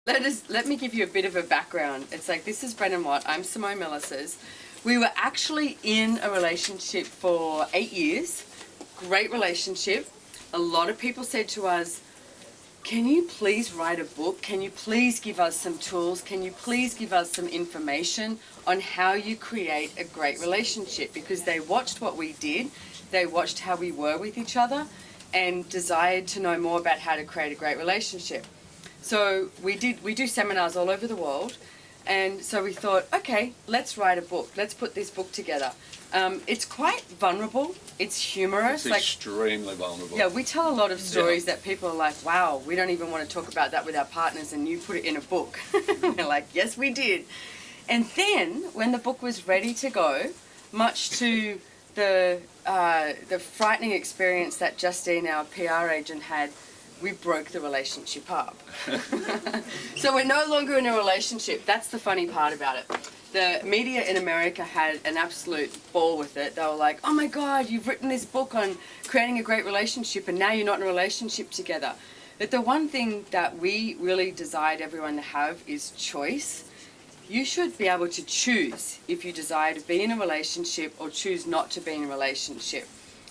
Let me give you a bit of a background. It's like, this is Brendon Watt, I'm Simone Milasas. We were actually in a relationship for 8 years. Great relationship. A lot of people said to us, can you please write a book? Can you please give us some tools? Can you please give us some information on how you create a great relationship? Because they watched what we did, they watched how we were with each other, and desired to know more about how to create a great relationship. So we do seminars all over the world, and so we thought, okay, let's write a book. Let's put this book together. It's quite vulnerable. It's humorous. It's extremely vulnerable. Yeah, we tell a lot of stories that people are like, wow, we don't even want to talk about that with our partners, and you put it in a book. We're like, yes, we did. And then when the book was ready to go, much to the frightening experience that Justine, our PR agent, had, we broke the relationship up. So we're no longer in a relationship. That's the funny part about it. The media in America had an absolute ball with it. They were like, oh my God, you've written this book on creating a great relationship and now you're not in a relationship together. But the one thing that we really desired everyone to have is choice. You should be able to choose if you desire to be in a relationship or choose not to be in a relationship.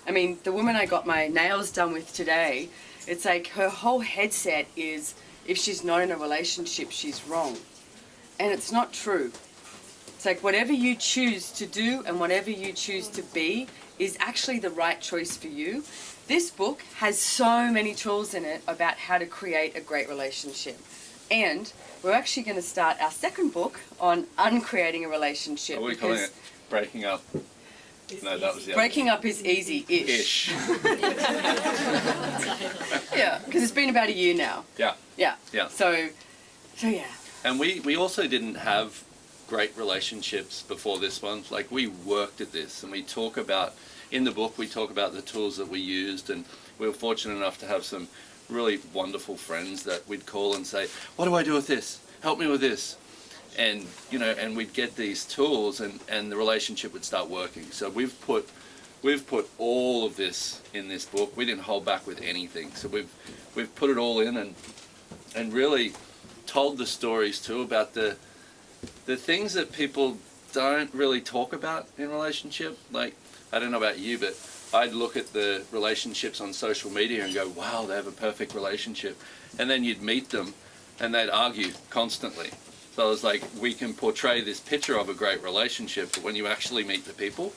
I mean, the woman I got my nails done with today, it's like her whole headset is, if she's not in a relationship, she's wrong. And it's not true. It's like whatever you choose to do and whatever you choose to be is actually the right choice for you. This book has so many tools in it about how to create a great relationship. And we're actually going to start our second book on uncreating a relationship. Are we calling it Breaking Up? No, that was the Breaking up is easy-ish. Yeah, because it's been about a year now. Yeah. Yeah. Yeah. So yeah. And we also didn't have great relationships before this one. Like, we worked at this, and we talk about, in the book, we talk about the tools that we used, and we were fortunate enough to have some really wonderful friends that we'd call and say, what do I do with this? Help me with this. And, you know, and we'd get these tools, and the relationship would start working. So we've put all of this in this book. We didn't hold back with anything. So we've put it all in and really told the stories too about the things that people don't really talk about in relationship. Like, I don't know about you, but I'd look at the relationships on social media and go, wow, they have a perfect relationship. And then you'd meet them and they'd argue constantly. So I was like, we can portray this picture of a great relationship, but when you actually meet the people,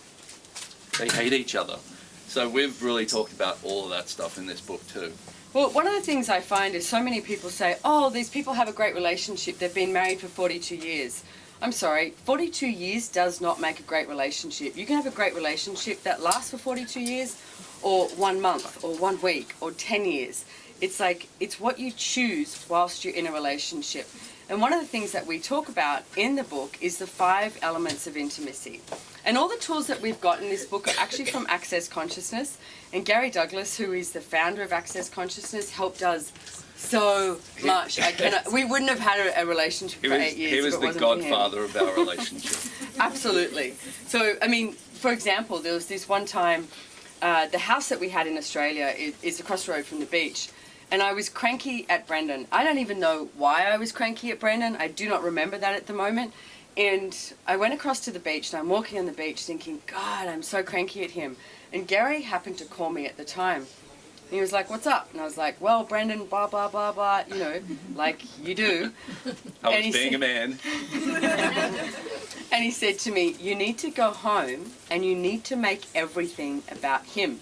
they hate each other. So we've really talked about all of that stuff in this book too. Well, one of the things I find is so many people say, oh, these people have a great relationship. They've been married for 42 years. I'm sorry, 42 years does not make a great relationship. You can have a great relationship that lasts for 42 years, or 1 month, or 1 week, or 10 years. It's like, it's what you choose whilst you're in a relationship. And one of the things that we talk about in the book is the 5 elements of intimacy. And all the tools that we've got in this book are actually from Access Consciousness. And Gary Douglas, who is the founder of Access Consciousness, helped us so much. We wouldn't have had a relationship for 8 years. He was the godfather of our relationship. Absolutely. So, I mean, for example, there was this one time, the house that we had in Australia is across the road from the beach. And I was cranky at Brendon. I don't even know why I was cranky at Brendon. I do not remember that at the moment. And I went across to the beach, and I'm walking on the beach thinking, God, I'm so cranky at him. And Gary happened to call me at the time. And he was like, what's up? And I was like, well, Brendon, blah, blah, blah, blah, you know, like you do. I was being a man. And he said to me, you need to go home and you need to make everything about him.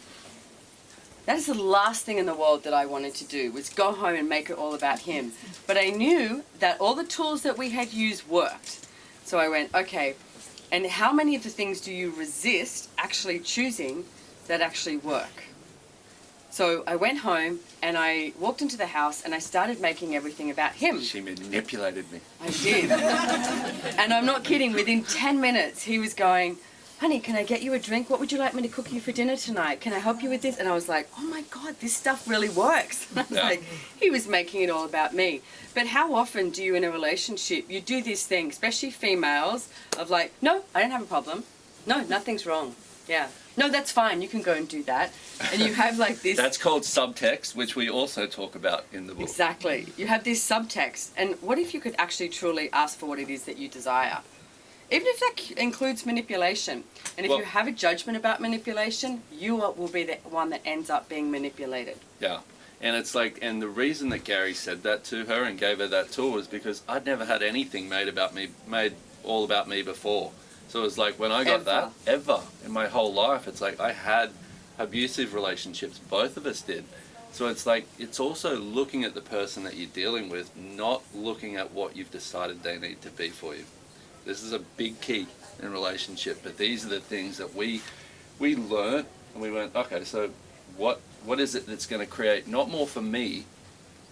That is the last thing in the world that I wanted to do, was go home and make it all about him. But I knew that all the tools that we had used worked. So I went, okay, and how many of the things do you resist actually choosing that actually work? So I went home and I walked into the house and I started making everything about him. She manipulated me. I did. And I'm not kidding, within 10 minutes he was going, honey, can I get you a drink? What would you like me to cook you for dinner tonight? Can I help you with this? And I was like, oh my God, this stuff really works. And I was like, he was making it all about me. But how often do you in a relationship, you do this thing, especially females, of like, no, I don't have a problem. No, nothing's wrong. Yeah. No, that's fine. You can go and do that. And you have like this... That's called subtext, which we also talk about in the book. Exactly. You have this subtext. And what if you could actually truly ask for what it is that you desire? Even if that includes manipulation. And if you have a judgment about manipulation, you will be the one that ends up being manipulated. Yeah. And it's like, and the reason that Gary said that to her and gave her that tool was because I'd never had anything made all about me before. So it was like when I got that, ever in my whole life, it's like I had abusive relationships. Both of us did. So it's like, it's also looking at the person that you're dealing with, not looking at what you've decided they need to be for you. This is a big key in relationship, but these are the things that we learned, and we went, okay, so what is it that's going to create not more for me,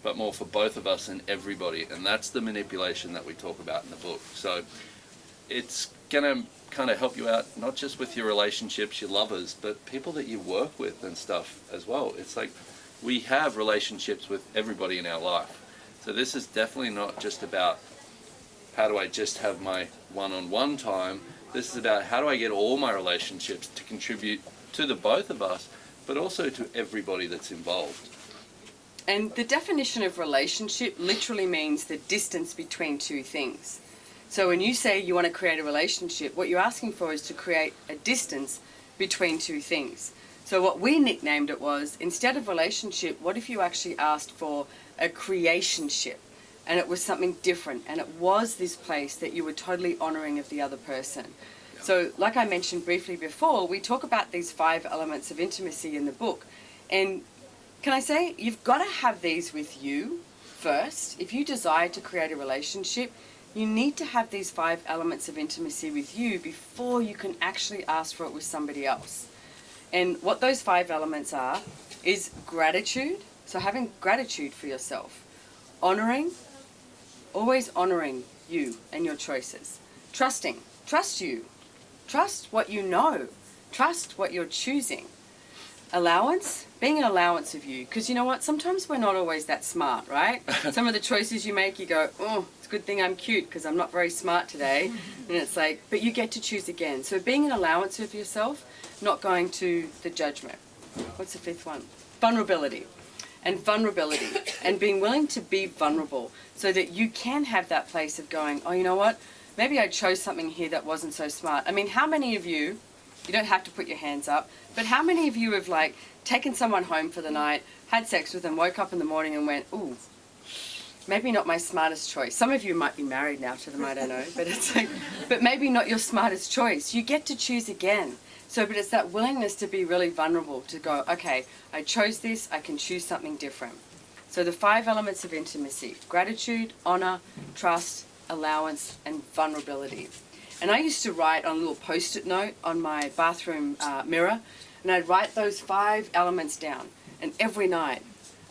but more for both of us and everybody? And that's the manipulation that we talk about in the book. So it's going to kind of help you out, not just with your relationships, your lovers, but people that you work with and stuff as well. It's like we have relationships with everybody in our life. So this is definitely not just about how do I just have my one-on-one time. This is about how do I get all my relationships to contribute to the both of us, but also to everybody that's involved. And the definition of relationship literally means the distance between two things. So when you say you want to create a relationship, what you're asking for is to create a distance between two things. So what we nicknamed it was, instead of relationship, what if you actually asked for a creationship? And it was something different, and it was this place that you were totally honoring of the other person. Yeah. So like I mentioned briefly before, we talk about these 5 elements of intimacy in the book. And can I say, you've got to have these with you first. If you desire to create a relationship, you need to have these 5 elements of intimacy with you before you can actually ask for it with somebody else. And what those 5 elements are is gratitude, so having gratitude for yourself, honoring, always honoring you and your choices, trusting, trust you, trust what you know, trust what you're choosing, allowance, being an allowance of you, because you know what, sometimes we're not always that smart, right? Some of the choices you make, you go, oh, it's a good thing I'm cute because I'm not very smart today. And it's like, but you get to choose again. So being an allowance of yourself, not going to the judgment. What's the 5th one? Vulnerability. And being willing to be vulnerable so that you can have that place of going, oh, you know what, maybe I chose something here that wasn't so smart. I mean, how many of you don't have to put your hands up, but how many of you have like taken someone home for the night, had sex with them, woke up in the morning and went, ooh, maybe not my smartest choice. Some of you might be married now to them, I don't know, but it's like, but maybe not your smartest choice. You get to choose again. So, but it's that willingness to be really vulnerable, to go, okay, I chose this, I can choose something different. So the 5 elements of intimacy: gratitude, honor, trust, allowance, and vulnerability. And I used to write on a little post-it note on my bathroom mirror, and I'd write those 5 elements down. And every night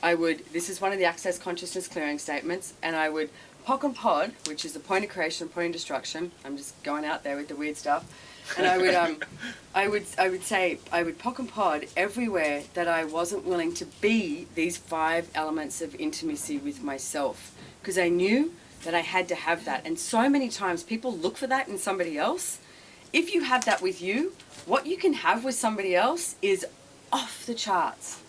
I would, this is one of the Access Consciousness clearing statements, and I would POC and POD, which is the point of creation, point of destruction. I'm just going out there with the weird stuff. And I would say I would POC and POD everywhere that I wasn't willing to be these 5 elements of intimacy with myself, because I knew that I had to have that. And so many times people look for that in somebody else. If you have that with you, what you can have with somebody else is off the charts.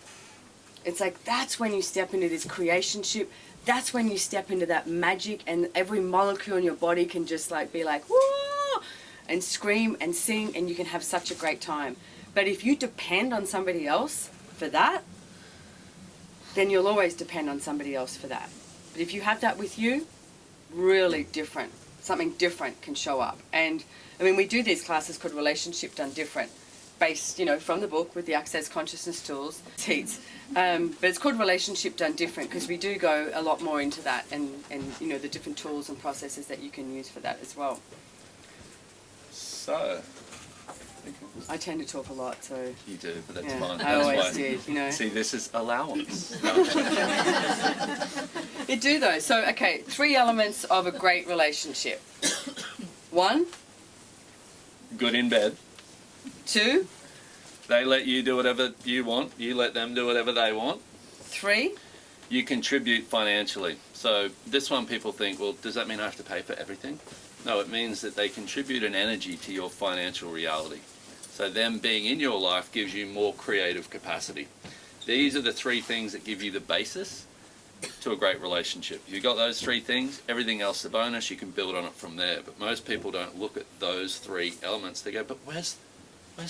It's like, that's when you step into this creationship. That's when you step into that magic, and every molecule in your body can just like be like, whoa, and scream and sing, and you can have such a great time. But if you depend on somebody else for that, then you'll always depend on somebody else for that. But if you have that with you, really different, something different can show up. And I mean, we do these classes called Relationship Done Different, based, you know, from the book with the Access Consciousness tools, teats. But it's called Relationship Done Different because we do go a lot more into that, and you know, the different tools and processes that you can use for that as well. So, I tend to talk a lot, so... You do, but that's yeah, fine. I That's always fine. did, you know. See, this is allowance. It do though. So, okay, 3 elements of a great relationship. 1. Good in bed. 2. They let you do whatever you want. You let them do whatever they want. 3. You contribute financially. So this one, people think, well, does that mean I have to pay for everything? No, it means that they contribute an energy to your financial reality. So them being in your life gives you more creative capacity. These are the three things that give you the basis to a great relationship. If you've got those three things, everything else is a bonus, you can build on it from there. But most people don't look at those three elements. They go, but where's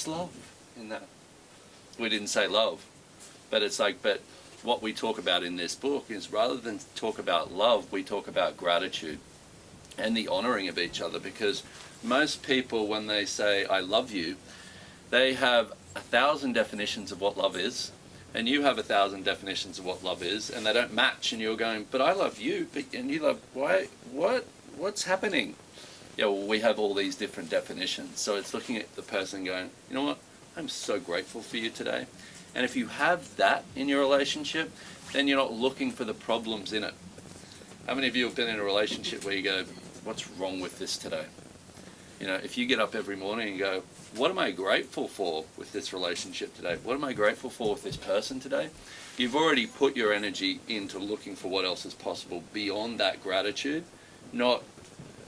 love in that? We didn't say love. But it's like, but what we talk about in this book is rather than talk about love, we talk about gratitude and the honoring of each other. Because most people, when they say, I love you, they have 1,000 definitions of what love is, and you have 1,000 definitions of what love is, and they don't match, and you're going, but I love you, and you love, why, what's happening? Yeah, well, we have all these different definitions. So it's looking at the person going, you know what, I'm so grateful for you today. And if you have that in your relationship, then you're not looking for the problems in it. How many of you have been in a relationship where you go, what's wrong with this today? You know, if you get up every morning and go, what am I grateful for with this relationship today? What am I grateful for with this person today? You've already put your energy into looking for what else is possible beyond that gratitude, not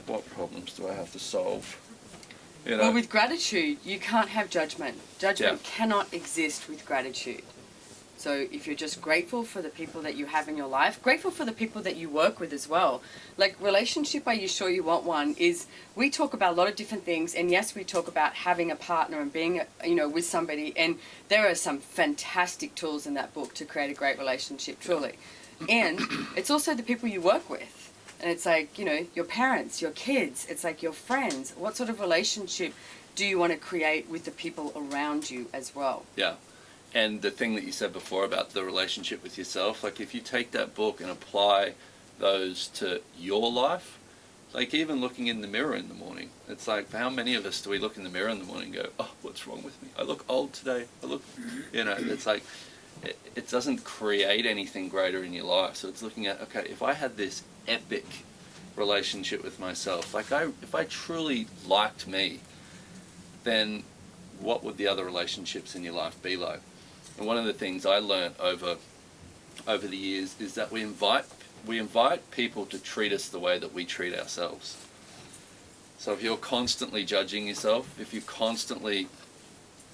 what problems do I have to solve? You know? Well, with gratitude, you can't have judgment. Judgment cannot exist with gratitude. So if you're just grateful for the people that you have in your life, grateful for the people that you work with as well. Like, relationship, are you sure you want one? Is, we talk about a lot of different things, and yes, we talk about having a partner and being, you know, with somebody, and there are some fantastic tools in that book to create a great relationship, truly. And it's also the people you work with. And it's like, you know, your parents, your kids, it's like your friends. What sort of relationship do you want to create with the people around you as well? Yeah. And the thing that you said before about the relationship with yourself, like if you take that book and apply those to your life, like even looking in the mirror in the morning, it's like, how many of us do we look in the mirror in the morning and go, oh, what's wrong with me? I look old today. I look, you know, it's like, it doesn't create anything greater in your life. So it's looking at, okay, if I had this epic relationship with myself, like if I truly liked me, then what would the other relationships in your life be like? And one of the things I learned over the years is that we invite people to treat us the way that we treat ourselves. So if you're constantly judging yourself, if you're constantly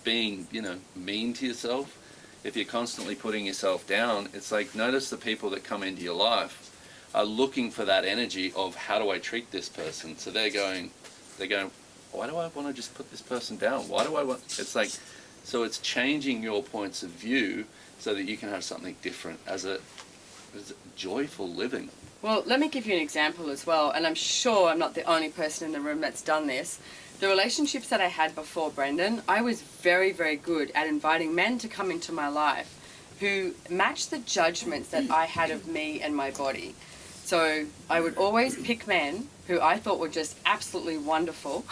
being, you know, mean to yourself, if you're constantly putting yourself down, it's like, notice the people that come into your life are looking for that energy of, how do I treat this person? So they're going, why do I want to just put this person down? Why do I want, it's like, so it's changing your points of view so that you can have something different as a joyful living. Well, let me give you an example as well, and I'm sure I'm not the only person in the room that's done this. The relationships that I had before Brendon, I was very, very good at inviting men to come into my life who matched the judgments that I had of me and my body. So I would always pick men who I thought were just absolutely wonderful,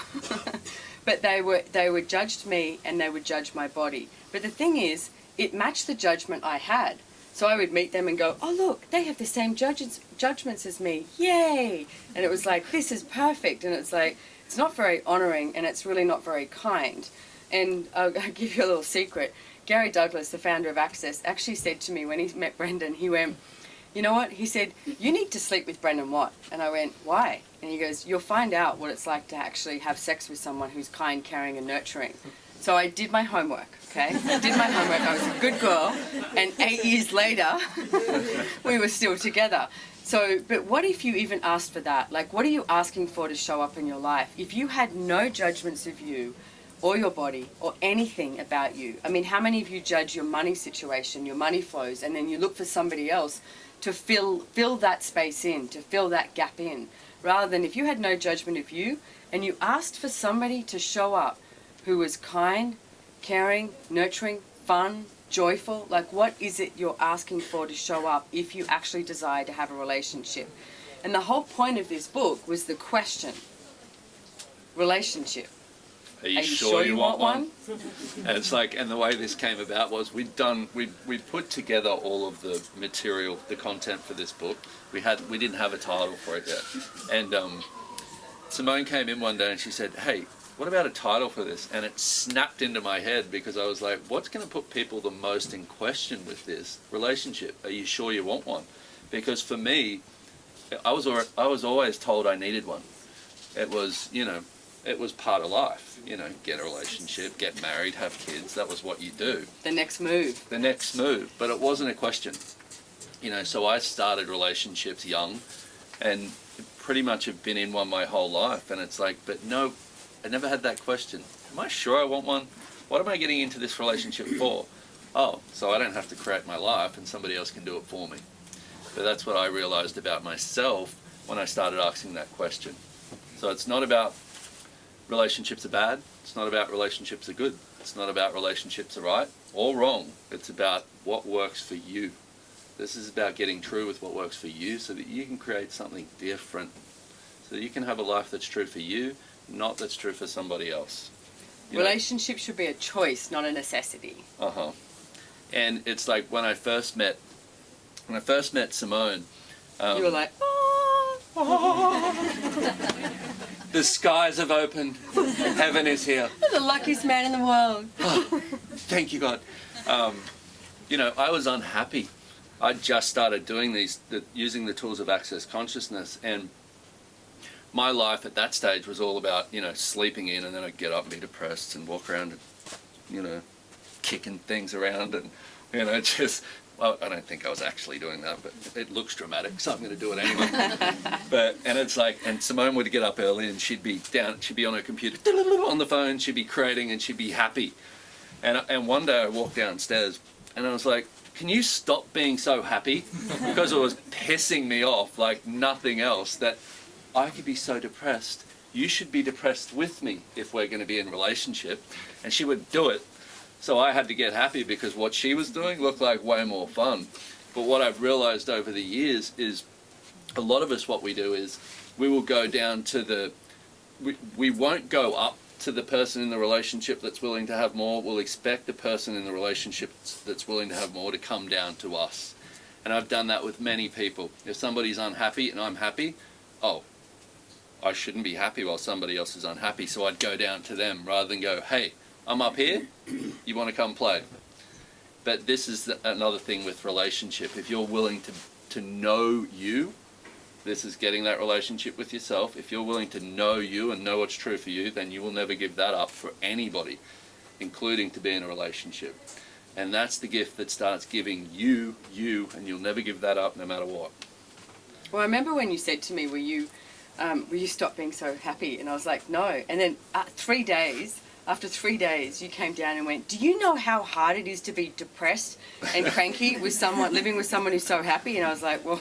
but they would judge me and they would judge my body. But the thing is, it matched the judgment I had. So I would meet them and go, oh look, they have the same judgments as me, yay! And it was like, this is perfect. And it's like, it's not very honoring and it's really not very kind. And I'll give you a little secret. Gary Douglas, the founder of Access, actually said to me when he met Brendon, he went, you know what? He said, you need to sleep with Brendon Watt. And I went, why? And he goes, you'll find out what it's like to actually have sex with someone who's kind, caring, and nurturing. So I did my homework, okay? I did my homework. I was a good girl. And 8 years later, we were still together. So, but what if you even asked for that? Like, what are you asking for to show up in your life? If you had no judgments of you or your body or anything about you, I mean, how many of you judge your money situation, your money flows, and then you look for somebody else to fill that space in, to fill that gap in, rather than if you had no judgment of you and you asked for somebody to show up who was kind, caring, nurturing, fun, joyful, like what is it you're asking for to show up if you actually desire to have a relationship? And the whole point of this book was the question, relationship. Are you sure you want one? And it's like, and the way this came about was we put together all of the material, the content for this book. We didn't have a title for it yet. And Simone came in one day and she said, hey, what about a title for this? And it snapped into my head because I was like, what's going to put people the most in question with this relationship? Are you sure you want one? Because for me, I was always told I needed one. It was, you know, it was part of life. You know, get a relationship, get married, have kids. That was what you do. The next move. The next move. But it wasn't a question. You know, so I started relationships young and pretty much have been in one my whole life. And it's like, but no, I never had that question. Am I sure I want one? What am I getting into this relationship for? Oh, so I don't have to create my life and somebody else can do it for me. But that's what I realized about myself when I started asking that question. So it's not about relationships are bad. It's not about relationships are good. It's not about relationships are right or wrong. It's about what works for you. This is about getting true with what works for you so that you can create something different. So that you can have a life that's true for you, not that's true for somebody else. Relationship should be a choice, not a necessity. Uh-huh. And it's like when I first met Simone, you were like, the skies have opened, heaven is here. the luckiest man in the world. Oh, thank you, God. You know, I was unhappy. I just started doing using the tools of access consciousness, and my life at that stage was all about, you know, sleeping in, and then I'd get up and be depressed and walk around and, you know, kicking things around and, you know, just, well, I don't think I was actually doing that, but it looks dramatic, so I'm going to do it anyway. And it's like, and Simone would get up early and she'd be on her computer, on the phone, she'd be creating and she'd be happy. And one day I walked downstairs and I was like, can you stop being so happy? Because it was pissing me off like nothing else, that I could be so depressed. You should be depressed with me if we're going to be in a relationship. And she would do it. So I had to get happy because what she was doing looked like way more fun. But what I've realized over the years is a lot of us, what we do is we will go down to we won't go up to the person in the relationship that's willing to have more. We'll expect the person in the relationship that's willing to have more to come down to us. And I've done that with many people. If somebody's unhappy and I'm happy, oh, I shouldn't be happy while somebody else is unhappy. So I'd go down to them rather than go, hey, I'm up here, you want to come play? But this is another thing with relationship. If you're willing to know you, this is getting that relationship with yourself. If you're willing to know you and know what's true for you, then you will never give that up for anybody, including to be in a relationship. And that's the gift that starts giving you, and you'll never give that up no matter what. Well, I remember when you said to me, will you stop being so happy? And I was like, no. And then after 3 days, you came down and went, do you know how hard it is to be depressed and cranky with someone, living with someone who's so happy? And I was like, well,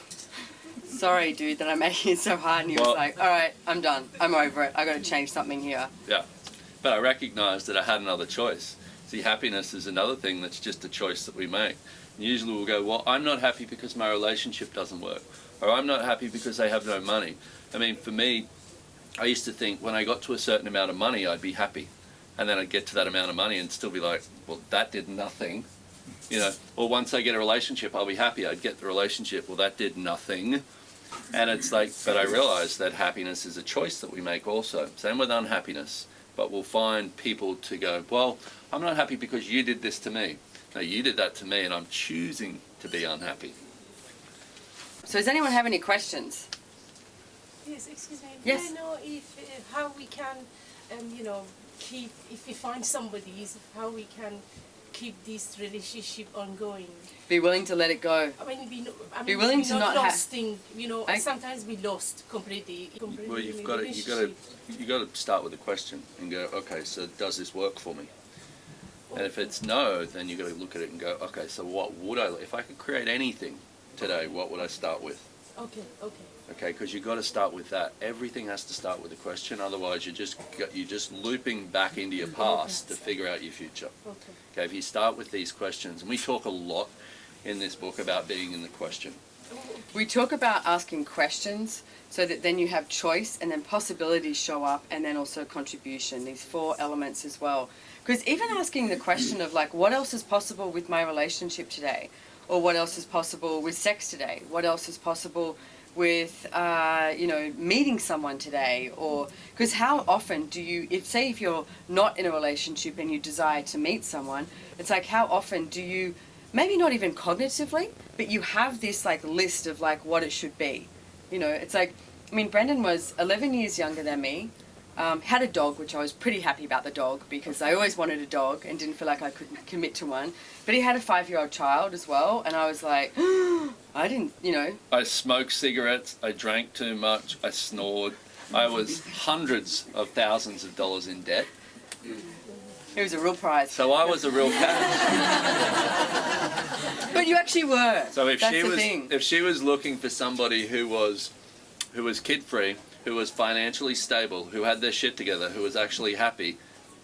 sorry, dude, that I'm making it so hard. And he was like, all right, I'm done. I'm over it. I got to change something here. Yeah. But I recognized that I had another choice. See, happiness is another thing that's just a choice that we make. And usually we'll go, well, I'm not happy because my relationship doesn't work. Or I'm not happy because they have no money. I mean, for me, I used to think when I got to a certain amount of money, I'd be happy. And then I'd get to that amount of money and still be like, well, that did nothing. You know, or once I get a relationship, I'll be happy. I'd get the relationship. Well, that did nothing. And it's like, but I realized that happiness is a choice that we make also. Same with unhappiness. But we'll find people to go, well, I'm not happy because you did this to me. No, you did that to me and I'm choosing to be unhappy. So does anyone have any questions? Yes, excuse me. Yes. Do you know if how we can, you know, keep, if we find somebody, how we can keep this relationship ongoing? Be willing to let it go. I mean, Be willing to not lost in, you know, sometimes we lost completely. Well, you got to start with a question and go, okay, so does this work for me? And if it's no, then you got to look at it and go, okay, so what would I, if I could create anything today, what would I start with? Okay. Okay, because you got to start with that. Everything has to start with a question. Otherwise, you're just looping back into your past to figure out your future. Okay, if you start with these questions, and we talk a lot in this book about being in the question. We talk about asking questions so that then you have choice and then possibilities show up and then also contribution, these 4 elements as well. Because even asking the question of like, what else is possible with my relationship today? Or what else is possible with sex today? What else is possible with, meeting someone today? Or, because how often do you, if you're not in a relationship and you desire to meet someone, it's like how often do you, maybe not even cognitively, but you have this like list of like what it should be. You know, it's like, I mean, Brendon was 11 years younger than me. Had a dog, which I was pretty happy about the dog because I always wanted a dog and didn't feel like I could commit to one. But he had a 5-year-old child as well, and I was like, I didn't, you know. I smoked cigarettes, I drank too much, I snored. I was hundreds of thousands of dollars in debt. It was a real prize. So I was a real catch. But you actually were. So if That's she was looking for somebody who was kid-free, who was financially stable, who had their shit together, who was actually happy,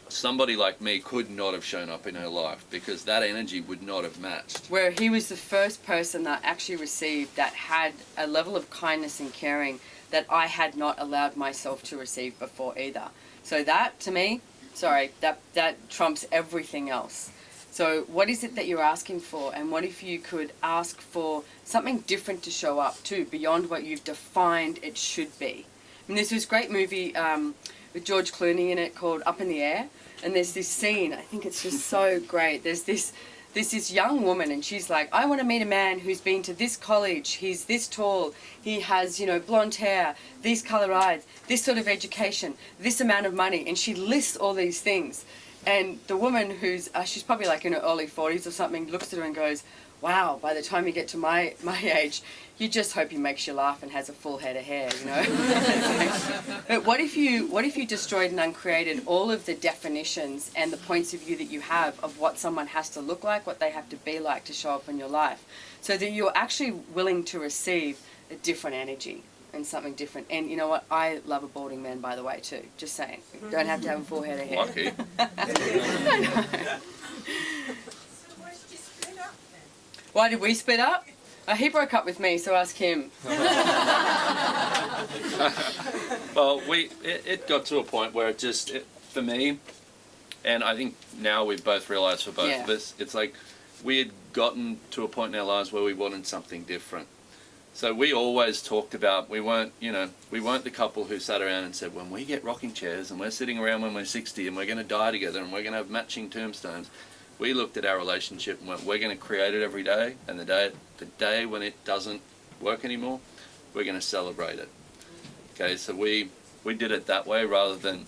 somebody like me could not have shown up in her life because that energy would not have matched. Where he was the first person that actually received that had a level of kindness and caring that I had not allowed myself to receive before either. So that, to me, that trumps everything else. So what is it that you're asking for? And what if you could ask for something different to show up too, beyond what you've defined it should be? I mean, there's this great movie with George Clooney in it called Up in the Air. And there's this scene, I think it's just so great. There's this young woman and she's like, I want to meet a man who's been to this college, he's this tall, he has, you know, blonde hair, these colour eyes, this sort of education, this amount of money. And she lists all these things. And the woman who's, she's probably like in her early 40s or something, looks at her and goes, wow, by the time you get to my age, you just hope he makes you laugh and has a full head of hair, you know? But what if you destroyed and uncreated all of the definitions and the points of view that you have of what someone has to look like, what they have to be like to show up in your life, so that you're actually willing to receive a different energy and something different. And you know what? I love a balding man, by the way, too. Just saying. You don't have to have a full head of hair. Lucky. Why did we split up? He broke up with me, so ask him. Well, it got to a point where for me, and I think now we've both realised for both of us, it's like we had gotten to a point in our lives where we wanted something different. So we always talked about, we weren't the couple who sat around and said, when we get rocking chairs and we're sitting around when we're 60 and we're going to die together and we're going to have matching tombstones. We looked at our relationship and went, we're going to create it every day, and the day when it doesn't work anymore, we're going to celebrate it. Okay, so we did it that way rather than,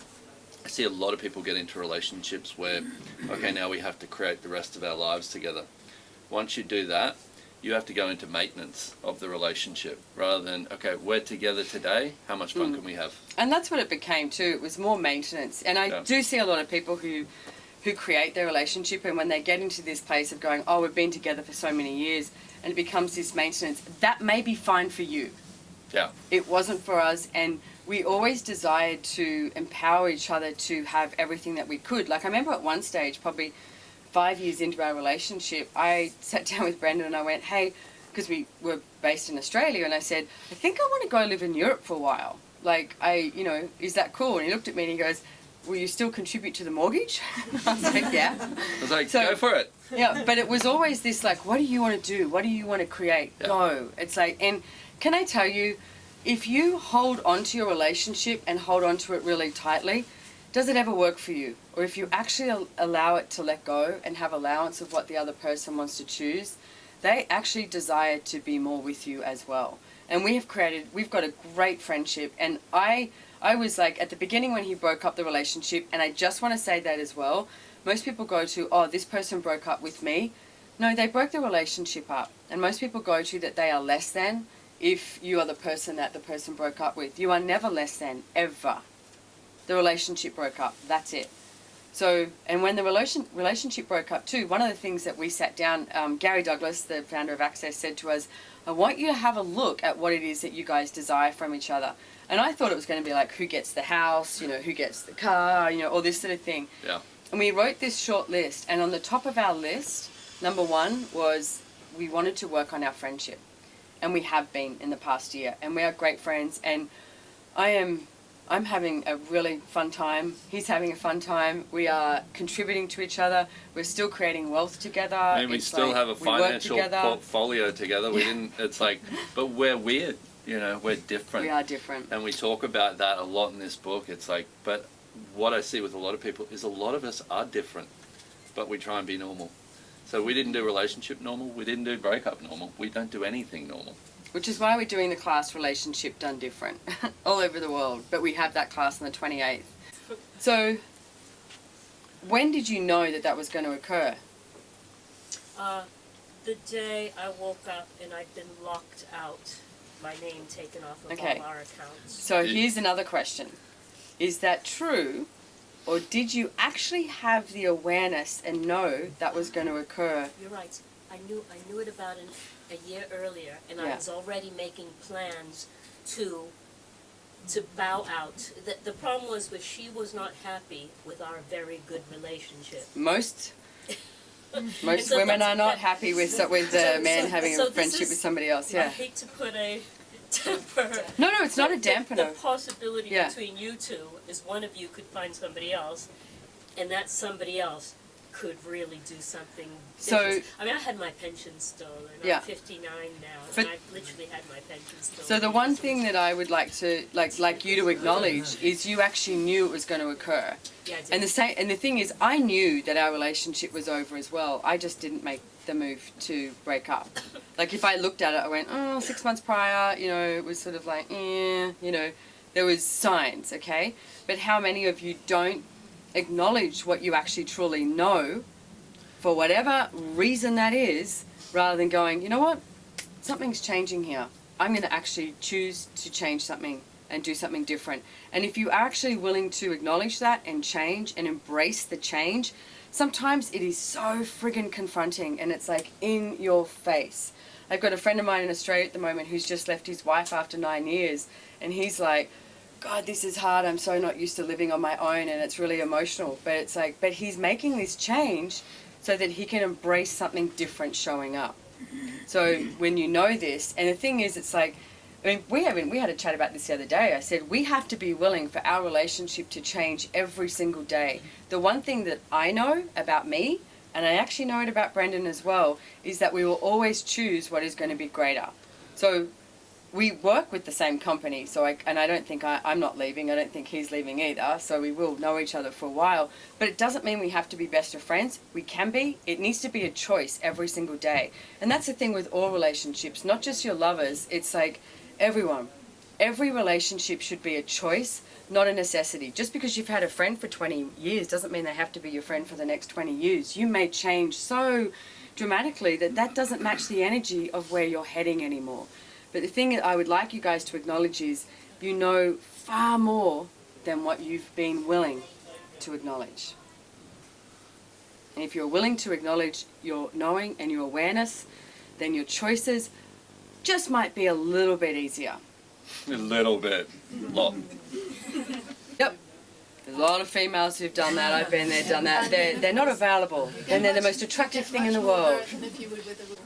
I see a lot of people get into relationships where, okay, now we have to create the rest of our lives together. Once you do that, you have to go into maintenance of the relationship rather than, okay, we're together today, how much fun can we have? And that's what it became too. It was more maintenance. And I do see a lot of people who create their relationship, and when they get into this place of going, oh, we've been together for so many years, and it becomes this maintenance, that may be fine for you. Yeah. It wasn't for us, and we always desired to empower each other to have everything that we could. Like I remember at one stage, probably 5 years into our relationship, I sat down with Brendon and I went, hey, because we were based in Australia, and I said, I think I want to go live in Europe for a while. Like, is that cool? And he looked at me and he goes, will you still contribute to the mortgage? I was like, yeah. I was like, go for it. Yeah, but it was always this like, what do you want to do? What do you want to create? Yeah. Go. It's like, and can I tell you, if you hold on to your relationship and hold on to it really tightly, does it ever work for you? Or if you actually allow it to let go and have allowance of what the other person wants to choose, they actually desire to be more with you as well. And we've got a great friendship. And I was like, at the beginning when he broke up the relationship, and I just want to say that as well, most people go to, oh, this person broke up with me. No, they broke the relationship up. And most people go to that they are less than if you are the person that the person broke up with. You are never less than, ever. The relationship broke up. That's it. So, and when the relationship broke up too, one of the things that we sat down, Gary Douglas, the founder of Access, said to us, I want you to have a look at what it is that you guys desire from each other. And I thought it was going to be like, who gets the house, who gets the car, all this sort of thing. Yeah. And we wrote this short list, and on the top of our list, number one was we wanted to work on our friendship. And we have been in the past year, and we are great friends, and I'm having a really fun time. He's having a fun time. We are contributing to each other. We're still creating wealth together. I mean, we still have a financial portfolio together. We didn't, it's like, but we're weird, we're different. We are different. And we talk about that a lot in this book. It's like, but what I see with a lot of people is a lot of us are different, but we try and be normal. So we didn't do relationship normal. We didn't do breakup normal. We don't do anything normal. Which is why we're doing the class Relationship Done Different all over the world. But we have that class on the 28th. So, when did you know that that was going to occur? The day I woke up and I'd been locked out, my name taken off of Okay. all our accounts. So here's another question. Is that true, or did you actually have the awareness and know that was going to occur? You're right. I knew it about a year earlier, and I Yeah. was already making plans to bow out. The problem was she was not happy with our very good relationship. Most So women that's- are not happy with a man having so a this friendship is- with somebody else. I Yeah. hate to put a temper. No, it's not a The dampener. possibility Yeah. between you two is one of you could find somebody else, and that somebody else could really do something So- different. I mean, I had my pension stolen. Yeah. I'm 59 now, But- and I've literally had my pension stolen. So the one because it thing was- that I would like you to acknowledge is you actually knew it was going to occur. Yeah, I did. And the thing is, I knew that our relationship was over as well. I just didn't make the move to break up. Like if I looked at it, I went, 6 months prior, it was sort of like, there was signs, okay? But how many of you don't acknowledge what you actually truly know, for whatever reason that is, rather than going, you know what, something's changing here. I'm going to actually choose to change something and do something different. And if you are actually willing to acknowledge that and change and embrace the change, sometimes it is so friggin' confronting and it's like in your face. I've got a friend of mine in Australia at the moment who's just left his wife after 9 years, and he's like, God, this is hard. I'm so not used to living on my own, and it's really emotional. But it's like, but he's making this change so that he can embrace something different showing up. So when you know this, and the thing is, it's like, I mean, we had a chat about this the other day. I said, we have to be willing for our relationship to change every single day. The one thing that I know about me, and I actually know it about Brendon as well, is that we will always choose what is going to be greater. So we work with the same company, and I don't think I'm not leaving. I don't think he's leaving either. So we will know each other for a while. But it doesn't mean we have to be best of friends. We can be. It needs to be a choice every single day. And that's the thing with all relationships, not just your lovers. It's like everyone. Every relationship should be a choice, not a necessity. Just because you've had a friend for 20 years doesn't mean they have to be your friend for the next 20 years. You may change so dramatically that doesn't match the energy of where you're heading anymore. But the thing that I would like you guys to acknowledge is you know far more than what you've been willing to acknowledge. And if you're willing to acknowledge your knowing and your awareness, then your choices just might be a little bit easier. A little bit. Lot. Yep. There's a lot of females who've done that. I've been there, done that. They're not available. And they're the most attractive thing in the world.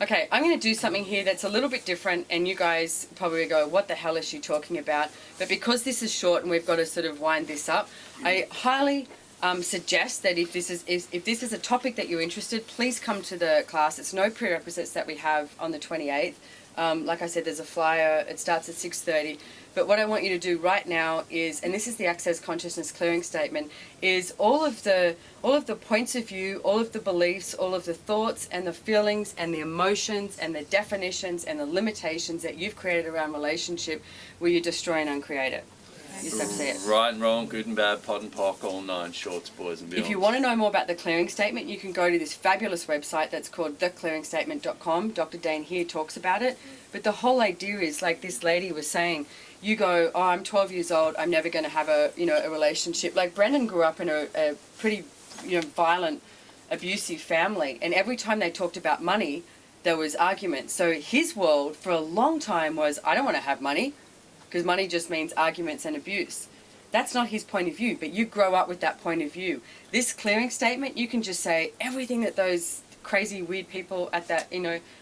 Okay, I'm going to do something here that's a little bit different, and you guys probably go, what the hell is she talking about? But because this is short and we've got to sort of wind this up, I highly suggest that if this is a topic that you're interested, please come to the class. It's no prerequisites that we have on the 28th. Like I said, there's a flyer. It starts at 6:30. But what I want you to do right now is, and this is the Access Consciousness Clearing Statement, is all of the points of view, all of the beliefs, all of the thoughts and the feelings and the emotions and the definitions and the limitations that you've created around relationship, will you destroy and uncreate it? Yes, that's it. Right and wrong, good and bad, pot and pock, all nine shorts, boys and beyond. If you want to know more about the clearing statement, you can go to this fabulous website that's called theclearingstatement.com. Dr. Dane here talks about it. But the whole idea is, like this lady was saying, you go, oh, I'm 12 years old, I'm never going to have a relationship. Like Brendon grew up in a pretty, violent, abusive family. And every time they talked about money, there was arguments. So his world for a long time was, I don't want to have money, because money just means arguments and abuse. That's not his point of view, but you grow up with that point of view. This clearing statement, you can just say everything that those crazy, weird people at that,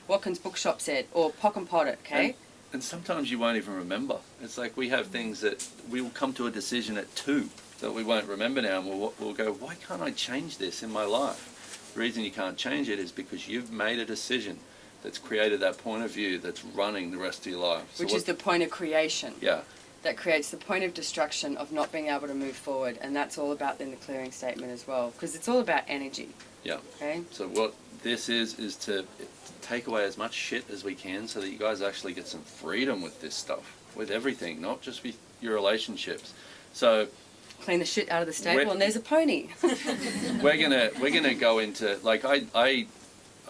Watkins bookshop said, or Pock and Pot it, okay? And sometimes you won't even remember. It's like we have things that we will come to a decision at 2 that we won't remember now, and we'll go, why can't I change this in my life? The reason you can't change it is because you've made a decision that's created that point of view that's running the rest of your life. Which is the point of creation. Yeah. That creates the point of destruction of not being able to move forward, and that's all about in the clearing statement as well, because it's all about energy. Yeah. Okay? So what this is to take away as much shit as we can so that you guys actually get some freedom with this stuff, with everything, not just with your relationships. So clean the shit out of the stable, We're- and there's a pony. we're gonna go into, like, I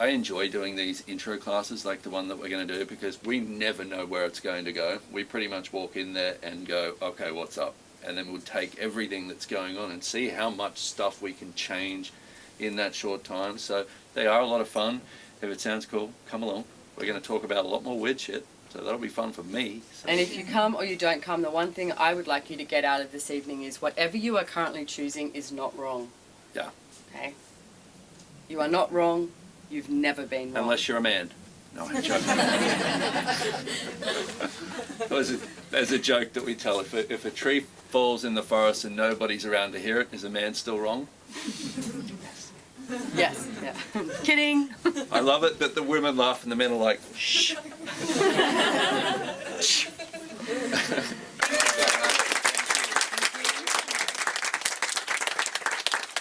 enjoy doing these intro classes like the one that we're going to do, because we never know where it's going to go. We pretty much walk in there and go, okay, what's up? And then we'll take everything that's going on and see how much stuff we can change in that short time. So they are a lot of fun. If it sounds cool, come along. We're going to talk about a lot more weird shit, so that'll be fun for me. So. And if you come or you don't come, the one thing I would like you to get out of this evening is whatever you are currently choosing is not wrong. Yeah. Okay? You are not wrong. You've never been wrong. Unless you're a man. No, I'm joking. There's a joke that we tell. If a tree falls in the forest and nobody's around to hear it, is a man still wrong? Yes. Yeah. Kidding. I love it that the women laugh and the men are like, shh.